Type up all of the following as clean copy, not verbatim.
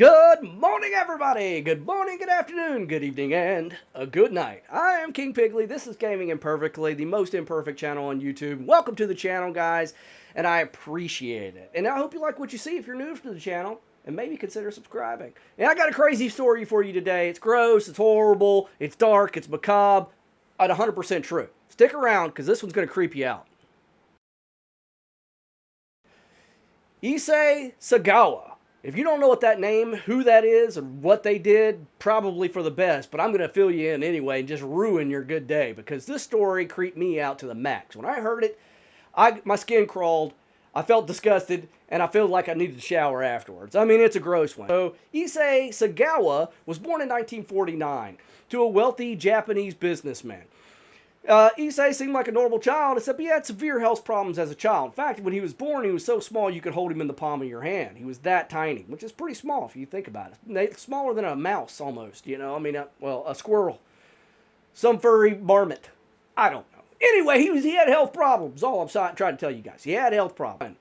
Good morning, everybody! Good morning, good afternoon, good evening, and a good night. I am King Pigley. This is Gaming Imperfectly, the most imperfect channel on YouTube. Welcome to the channel, guys, and I appreciate it. And I hope you like what you see if you're new to the channel, and maybe consider subscribing. And I got a crazy story for you today. It's gross, it's horrible, it's dark, it's macabre, at 100% true. Stick around, because this one's going to creep you out. Issei Sagawa. If you don't know what that name, who that is, and what they did, probably for the best. But I'm going to fill you in anyway and just ruin your good day. Because this story creeped me out to the max. When I heard it, my skin crawled. I felt disgusted. And I felt like I needed to shower afterwards. I mean, it's a gross one. So, Issei Sagawa was born in 1949 to a wealthy Japanese businessman. Issei seemed like a normal child, except he had severe health problems as a child. In fact, when he was born, he was so small you could hold him in the palm of your hand. He was that tiny, which is pretty small if you think about it. Smaller than a mouse, almost, you know. I mean, a squirrel. Some furry marmot. I don't know. Anyway, he had health problems. All I'm trying to tell you guys. He had health problems.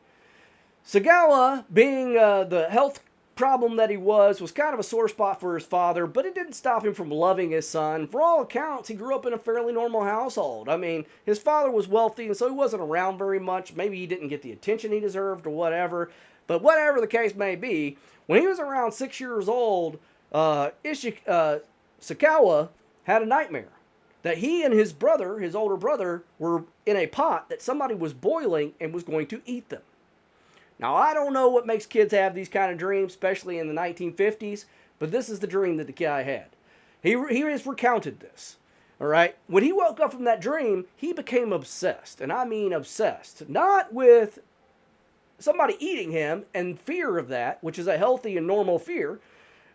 Sagawa, being the health problem that he was kind of a sore spot for his father, but it didn't stop him from loving his son. For all accounts, he grew up in a fairly normal household. I mean, his father was wealthy, and so he wasn't around very much. Maybe he didn't get the attention he deserved or whatever. But whatever the case may be, when he was around 6 years old, Sagawa had a nightmare that he and his brother, his older brother, were in a pot that somebody was boiling and was going to eat them. Now, I don't know what makes kids have these kind of dreams, especially in the 1950s, but this is the dream that the guy had. He has recounted this, all right? When he woke up from that dream, he became obsessed, and I mean obsessed. Not with somebody eating him and fear of that, which is a healthy and normal fear,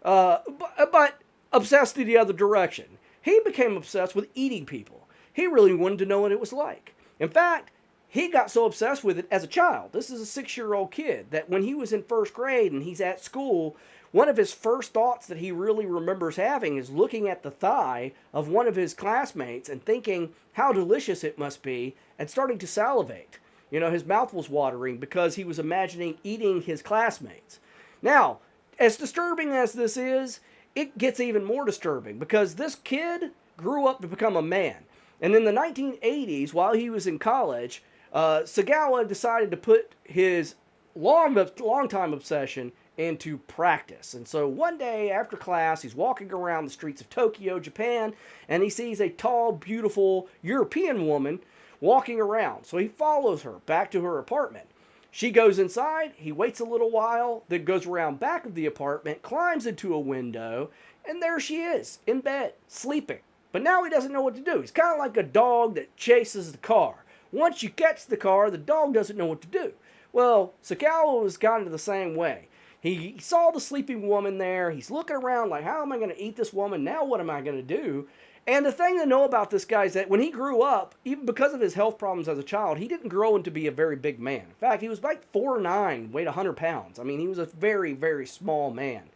but obsessed in the other direction. He became obsessed with eating people. He really wanted to know what it was like. In fact, he got so obsessed with it as a child. This is a 6-year-old kid that when he was in first grade and he's at school, one of his first thoughts that he really remembers having is looking at the thigh of one of his classmates and thinking how delicious it must be and starting to salivate. You know, his mouth was watering because he was imagining eating his classmates. Now, as disturbing as this is, it gets even more disturbing because this kid grew up to become a man. And in the 1980s, while he was in college, Sagawa decided to put his long-time obsession into practice. And so one day after class, he's walking around the streets of Tokyo, Japan, and he sees a tall, beautiful European woman walking around. So he follows her back to her apartment. She goes inside, he waits a little while, then goes around back of the apartment, climbs into a window, and there she is, in bed, sleeping. But now he doesn't know what to do. He's kind of like a dog that chases the car. Once you catch the car, the dog doesn't know what to do. Well, Sagawa was kind of the same way. He saw the sleeping woman there. He's looking around like, how am I going to eat this woman? Now what am I going to do? And the thing to know about this guy is that when he grew up, even because of his health problems as a child, he didn't grow into be a very big man. In fact, he was like 4'9", weighed 100 pounds. I mean, he was a very, very small man.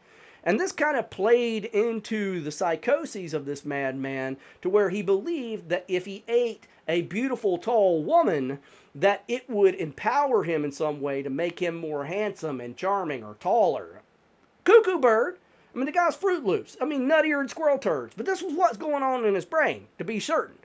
And this kind of played into the psychoses of this madman to where he believed that if he ate a beautiful, tall woman, that it would empower him in some way to make him more handsome and charming or taller. Cuckoo bird. I mean, the guy's Fruit Loops. I mean, nuttier than squirrel turds. But this was what's going on in his brain, to be certain.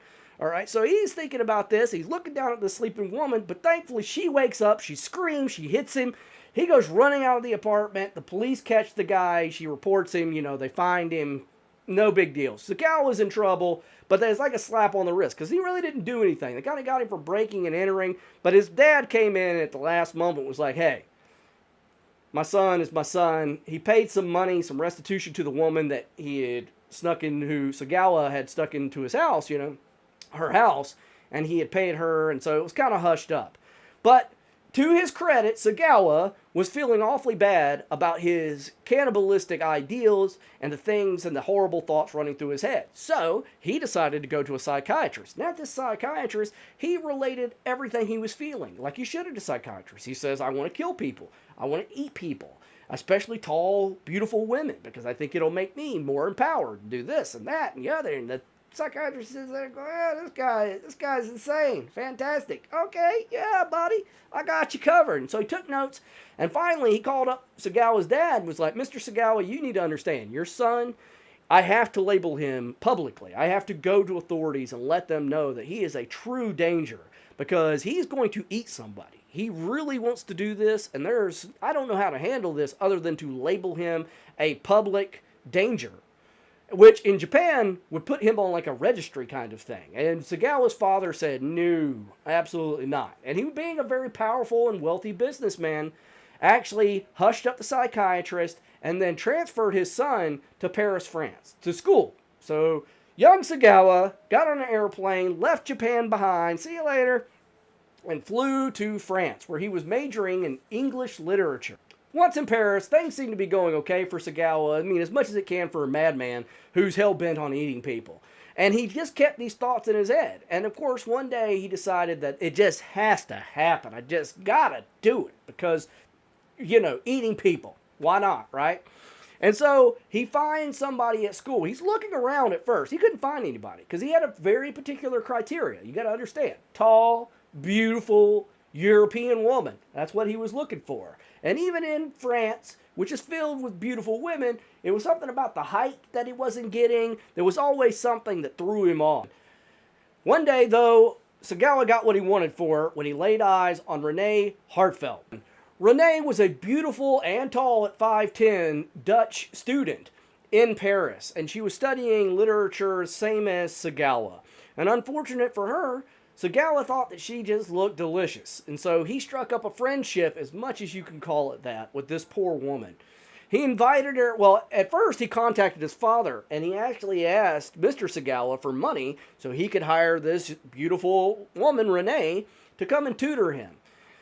All right, so he's thinking about this. He's looking down at the sleeping woman, but thankfully she wakes up. She screams. She hits him. He goes running out of the apartment. The police catch the guy. She reports him. You know, they find him. No big deal. Sagawa's in trouble, but it's like a slap on the wrist because he really didn't do anything. They kind of got him for breaking and entering, but his dad came in at the last moment and was like, hey, my son is my son. He paid some money, some restitution to the woman that he had Sagawa had stuck into his house, you know, her house, and he had paid her, and so it was kind of hushed up. But to his credit, Sagawa was feeling awfully bad about his cannibalistic ideals and the things and the horrible thoughts running through his head. So he decided to go to a psychiatrist. Now, this psychiatrist, he related everything he was feeling, like you should at a psychiatrist. He says, I want to kill people. I want to eat people, especially tall, beautiful women, because I think it'll make me more empowered to do this and that and the other. And the psychiatrist is there going, yeah, this guy's insane. Fantastic. Okay, yeah, buddy, I got you covered. And so he took notes, and finally he called up Sagawa's dad and was like, Mr. Sagawa, you need to understand, your son, I have to label him publicly. I have to go to authorities and let them know that he is a true danger because he's going to eat somebody. He really wants to do this, and I don't know how to handle this other than to label him a public danger, which in Japan would put him on like a registry kind of thing. And Sagawa's father said, no, absolutely not. And he, being a very powerful and wealthy businessman, actually hushed up the psychiatrist and then transferred his son to Paris, France, to school. So young Sagawa got on an airplane, left Japan behind, see you later, and flew to France, where he was majoring in English literature. Once in Paris, things seem to be going okay for Sagawa. I mean, as much as it can for a madman who's hell-bent on eating people. And he just kept these thoughts in his head. And of course, one day he decided that it just has to happen. I just gotta do it because, eating people. Why not, right? And so he finds somebody at school. He's looking around at first. He couldn't find anybody because he had a very particular criteria. You got to understand. Tall, beautiful, European woman. That's what he was looking for. And even in France, which is filled with beautiful women, it was something about the height that he wasn't getting. There was always something that threw him off. One day, though, Sagawa got what he wanted for when he laid eyes on Renee Hartfeld. Renee was a beautiful and tall at 5'10" Dutch student in Paris, and she was studying literature same as Sagawa. And unfortunate for her, Sagawa thought that she just looked delicious, and so he struck up a friendship, as much as you can call it that, with this poor woman. He invited her, well, at first he contacted his father, and he actually asked Mr. Sagawa for money so he could hire this beautiful woman, Renee, to come and tutor him,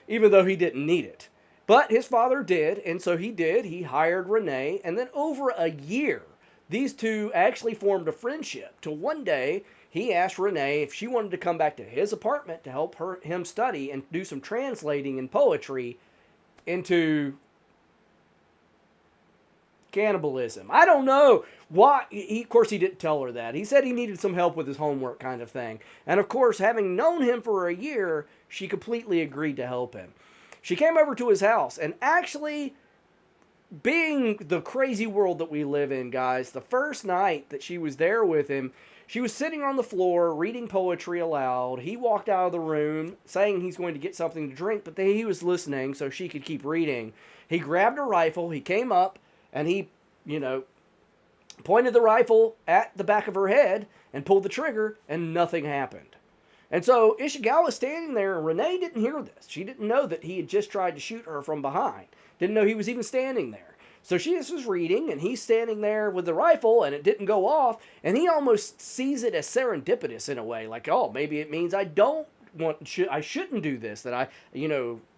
even though he didn't need it. But his father did, and so he did. He hired Renee, and then over a year, these two actually formed a friendship. Till one day, he asked Renee if she wanted to come back to his apartment to help him study and do some translating and poetry into cannibalism. I don't know why. Of course, he didn't tell her that. He said he needed some help with his homework kind of thing. And of course, having known him for a year, she completely agreed to help him. She came over to his house, and actually, being the crazy world that we live in, guys, the first night that she was there with him, she was sitting on the floor reading poetry aloud. He walked out of the room saying he's going to get something to drink, but he was listening so she could keep reading. He grabbed a rifle, he came up, and he, pointed the rifle at the back of her head and pulled the trigger, and nothing happened. And so Ishikawa was standing there, and Renee didn't hear this. She didn't know that he had just tried to shoot her from behind. Didn't know he was even standing there. So she just was reading, and he's standing there with the rifle, and it didn't go off. And he almost sees it as serendipitous in a way. Like, oh, maybe it means I shouldn't do this. That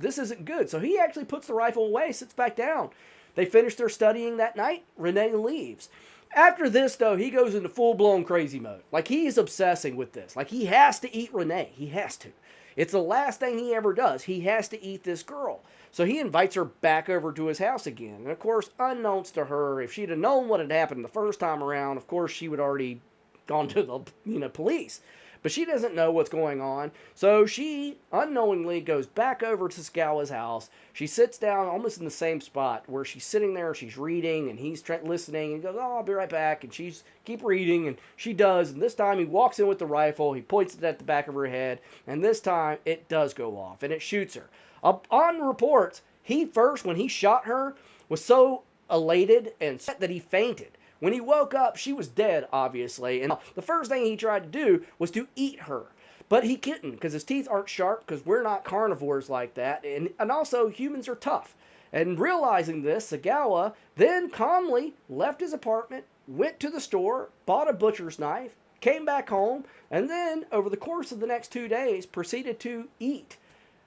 this isn't good. So he actually puts the rifle away, sits back down. They finish their studying that night. Renee leaves. After this, though, he goes into full-blown crazy mode. Like, he's obsessing with this. Like, he has to eat Renee. He has to. It's the last thing he ever does. He has to eat this girl. So he invites her back over to his house again. And, of course, unknowns to her, if she'd have known what had happened the first time around, of course, she would already gone to the police. But she doesn't know what's going on. So she unknowingly goes back over to Sagawa's house. She sits down almost in the same spot where she's sitting there, she's reading, and he's listening, and goes, oh, I'll be right back. And she's keep reading, and she does. And this time he walks in with the rifle. He points it at the back of her head. And this time it does go off, and it shoots her. On reports, when he shot her, was so elated and set that he fainted. When he woke up, she was dead, obviously, and the first thing he tried to do was to eat her. But he couldn't, because his teeth aren't sharp, because we're not carnivores like that, and also humans are tough. And realizing this, Sagawa then calmly left his apartment, went to the store, bought a butcher's knife, came back home, and then, over the course of the next 2 days, proceeded to eat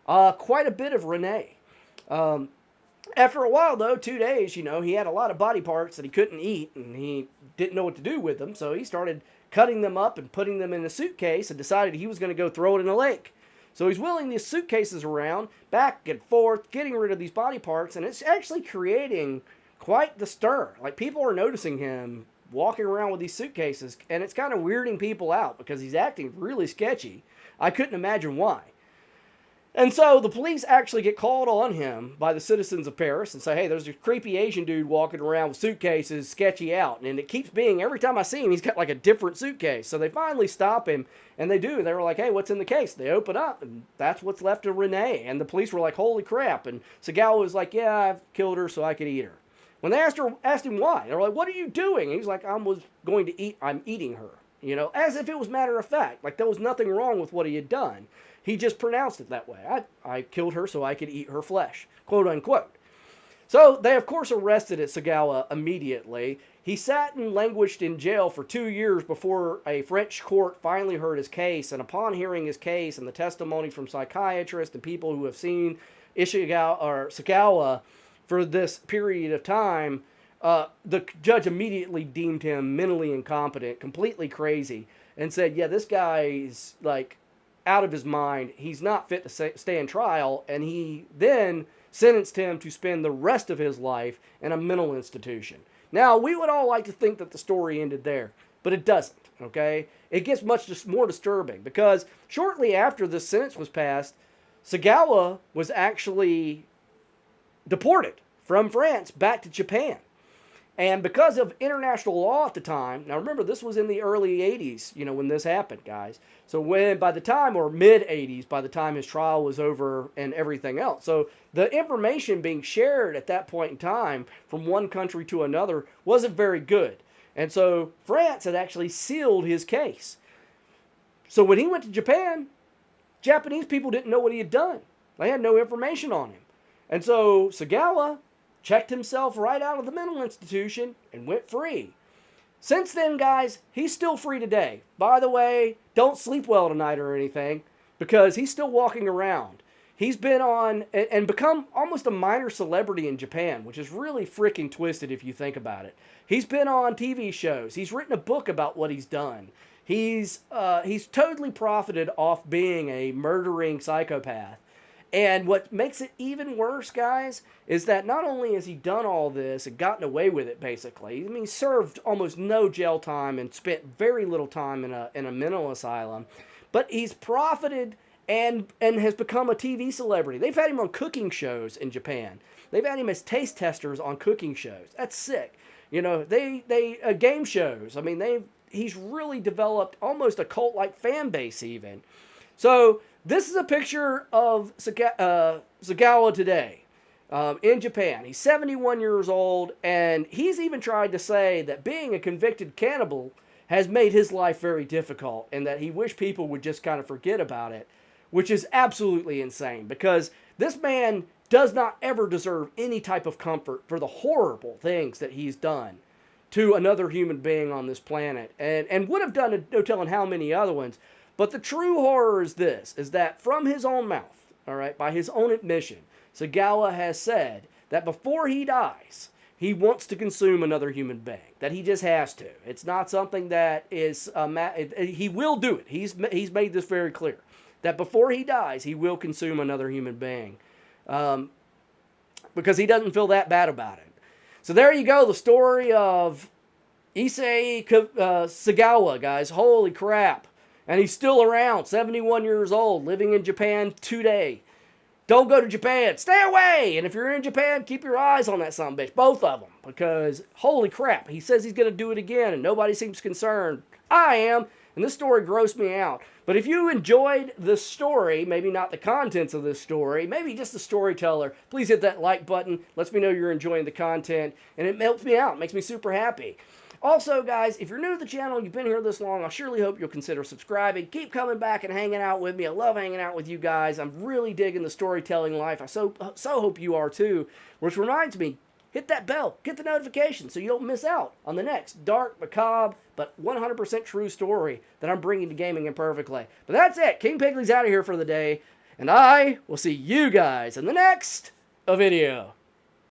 quite a bit of Renee. After a while, though, 2 days, he had a lot of body parts that he couldn't eat, and he didn't know what to do with them, so he started cutting them up and putting them in a suitcase and decided he was going to go throw it in a lake. So he's wheeling these suitcases around, back and forth, getting rid of these body parts, and it's actually creating quite the stir. Like, people are noticing him walking around with these suitcases, and it's kind of weirding people out because he's acting really sketchy. I couldn't imagine why. And so the police actually get called on him by the citizens of Paris and say, hey, there's a creepy Asian dude walking around with suitcases, sketchy out. And it keeps being, every time I see him, he's got like a different suitcase. So they finally stop him, and they do. They were like, hey, what's in the case? They open up, and that's what's left of Renee. And the police were like, holy crap. And Sagawa was like, yeah, I've killed her so I could eat her. When they asked him why, they were like, what are you doing? And he's like, I'm eating her. You know, as if it was matter of fact. Like there was nothing wrong with what he had done. He just pronounced it that way. I killed her so I could eat her flesh, quote unquote. So they, of course, arrested Sagawa immediately. He sat and languished in jail for 2 years before a French court finally heard his case. And upon hearing his case and the testimony from psychiatrists and people who have seen Sagawa for this period of time, the judge immediately deemed him mentally incompetent, completely crazy, and said, yeah, this guy's like out of his mind. He's not fit to stand trial. And he then sentenced him to spend the rest of his life in a mental institution. Now, we would all like to think that the story ended there, but it doesn't, okay? It gets much more disturbing because shortly after this sentence was passed, Sagawa was actually deported from France back to Japan. And because of international law at the time, now remember, this was in the early 80s, you know, when this happened, guys. So by the time, or mid-80s, by the time his trial was over and everything else. So the information being shared at that point in time from one country to another wasn't very good. And so France had actually sealed his case. So when he went to Japan, Japanese people didn't know what he had done. They had no information on him. And so Sagawa checked himself right out of the mental institution and went free. Since then, guys, he's still free today. By the way, don't sleep well tonight or anything, because he's still walking around. He's been on and become almost a minor celebrity in Japan, which is really freaking twisted if you think about it. He's been on TV shows. He's written a book about what he's done. He's totally profited off being a murdering psychopath. And what makes it even worse, guys, is that not only has he done all this and gotten away with it, basically, I mean, he served almost no jail time and spent very little time in a mental asylum, but he's profited and has become a TV celebrity. They've had him on cooking shows in Japan. They've had him as taste testers on cooking shows. That's sick. You know, they game shows. I mean, he's really developed almost a cult-like fan base even. So this is a picture of Sagawa today in Japan. He's 71 years old, and he's even tried to say that being a convicted cannibal has made his life very difficult and that he wished people would just kind of forget about it, which is absolutely insane because this man does not ever deserve any type of comfort for the horrible things that he's done to another human being on this planet and would have done no telling how many other ones. But the true horror is this, is that from his own mouth, all right, by his own admission, Sagawa has said that before he dies, he wants to consume another human being, that he just has to. It's not something that is, he will do it. He's made this very clear, that before he dies, he will consume another human being because he doesn't feel that bad about it. So there you go, the story of Issei Sagawa, guys. Holy crap. And he's still around, 71 years old, living in Japan today. Don't go to Japan. Stay away. And if you're in Japan, keep your eyes on that sumbitch. Both of them. Because, holy crap, he says he's going to do it again, and nobody seems concerned. I am. And this story grossed me out. But if you enjoyed this story, maybe not the contents of this story, maybe just the storyteller, please hit that like button. Lets me know you're enjoying the content. And it helps me out. It makes me super happy. Also, guys, if you're new to the channel, you've been here this long, I surely hope you'll consider subscribing. Keep coming back and hanging out with me. I love hanging out with you guys. I'm really digging the storytelling life. I so hope you are too. Which reminds me, hit that bell. Get the notification so you don't miss out on the next dark, macabre, but 100% true story that I'm bringing to Gaming Imperfectly. But that's it. King Pigley's out of here for the day, and I will see you guys in the next video.